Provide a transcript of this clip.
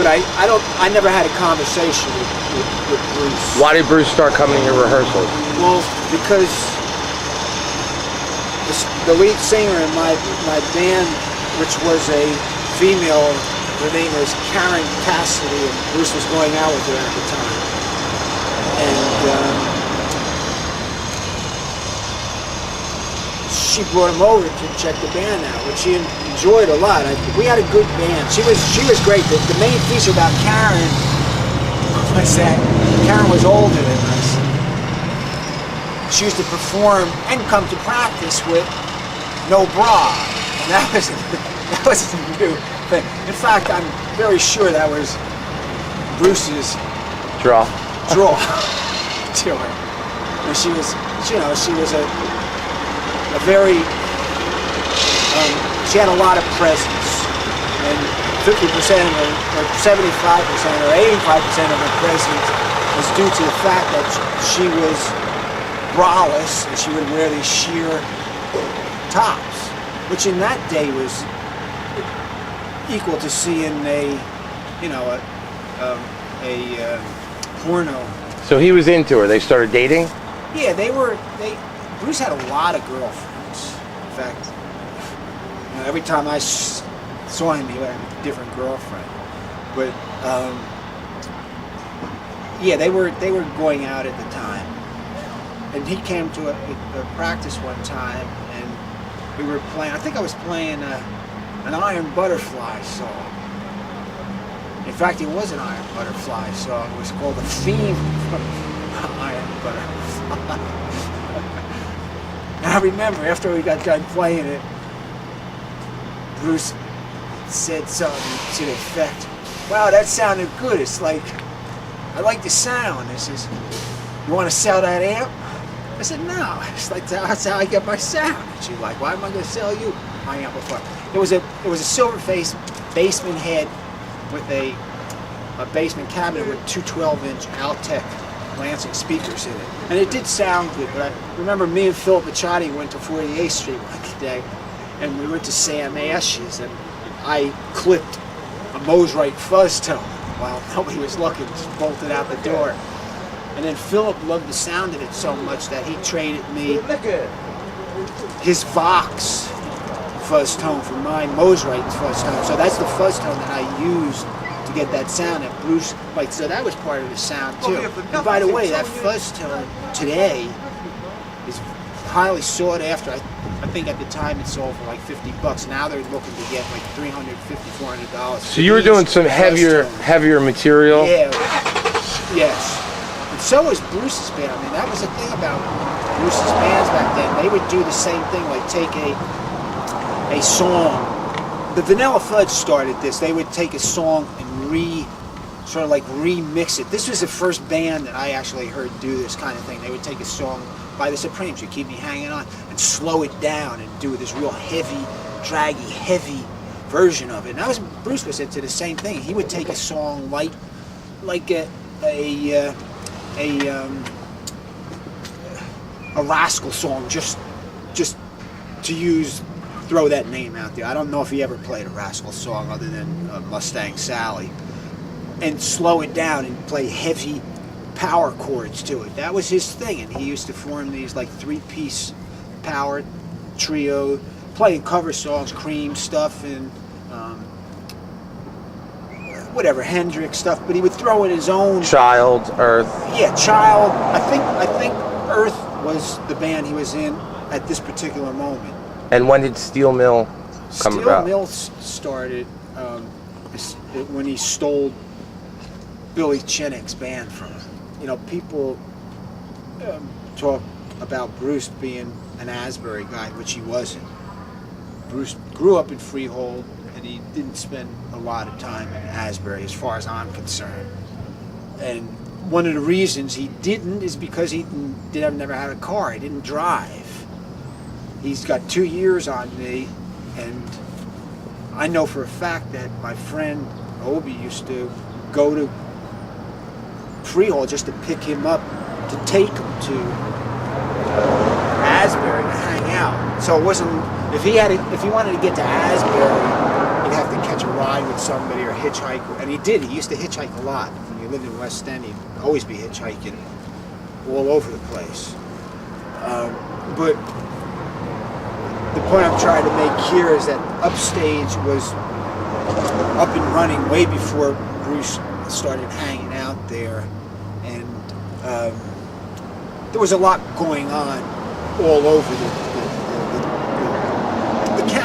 but I never had a conversation with Bruce. Why did Bruce start coming to your rehearsals? Well, because the lead singer in my band, which was a female, her name was Karen Cassidy, and Bruce was going out with her at the time. And she brought him over to check the band out, which she enjoyed a lot. We had a good band. She was great. The main feature about Karen was that Karen was older than us. She used to perform and come to practice with no bra. And that was a new thing. In fact, I'm very sure that was Bruce's Draw to her. And she was a very, she had a lot of presence, and 50% or 75% or 85% of her presence was due to the fact that she was braless and she would wear these sheer tops, which in that day was equal to seeing a porno. So he was into her. They started dating? Yeah, Bruce had a lot of girlfriends. In fact, every time I saw him, he had a different girlfriend. But yeah, they were going out at the time. And he came to a practice one time, and we were playing. I think I was playing an Iron Butterfly song. In fact, it was an Iron Butterfly song. It was called "The Theme from Iron Butterfly." And I remember after we got done playing it, Bruce said something to the effect, "Wow, that sounded good. It's like, I like the sound." He says, "You want to sell that amp?" I said, "No, it's like that's how I get my sound." And she's like, "Why am I going to sell you my amplifier?" It was a silver-faced basement head with a basement cabinet with two 12-inch Altec Lansing speakers in it, and it did sound good. But I remember me and Philip Picciotti went to 48th Street one day, and we went to Sam Ash's, and I clipped a Mosrite fuzz tone while nobody was looking, just bolted out the door. And then Philip loved the sound of it so much that he traded me his Vox fuzz tone for my Mosrite fuzz tone. So that's the fuzz tone that I used to get that sound that Bruce liked. So that was part of the sound too. And by the way, that fuzz tone today is highly sought after. I think at the time it sold for like $50. Now they're looking to get like $350, $400. So you were doing some heavier material? Yeah. Yes. And so was Bruce's band. I mean, that was the thing about Bruce's bands back then. They would do the same thing, like take a song. The Vanilla Fudge started this. They would take a song and sort of like remix it. This was the first band that I actually heard do this kind of thing. They would take a song by the Supremes, "You Keep Me Hanging On," and slow it down and do this real heavy, draggy, heavy version of it. And Bruce was into the same thing. He would take a song like a Rascal song, just to throw that name out there. I don't know if he ever played a Rascal song other than Mustang Sally, and slow it down and play heavy power chords to it. That was his thing, and he used to form these like 3-piece power trio, playing cover songs, Cream stuff, and whatever, Hendrix stuff, but he would throw in his own. Child, Earth. Yeah, Child. I think Earth was the band he was in at this particular moment. And when did Steel Mill come about? Steel Mill started when he stole Billy Chinnick's band from him. You know, people talk about Bruce being an Asbury guy, which he wasn't. Bruce grew up in Freehold, and he didn't spend a lot of time in Asbury, as far as I'm concerned. And one of the reasons he didn't is because he never had a car. He didn't drive. He's got 2 years on me, and I know for a fact that my friend Obi used to go to Freehold just to pick him up, to take him to Asbury to hang out. So it wasn't, if he wanted to get to Asbury, he'd have to catch a ride with somebody or hitchhike, and he did. He used to hitchhike a lot. When he lived in West End, he'd always be hitchhiking all over the place. But the point I'm trying to make here is that Upstage was up and running way before Bruce started hanging out there, and there was a lot going on all over the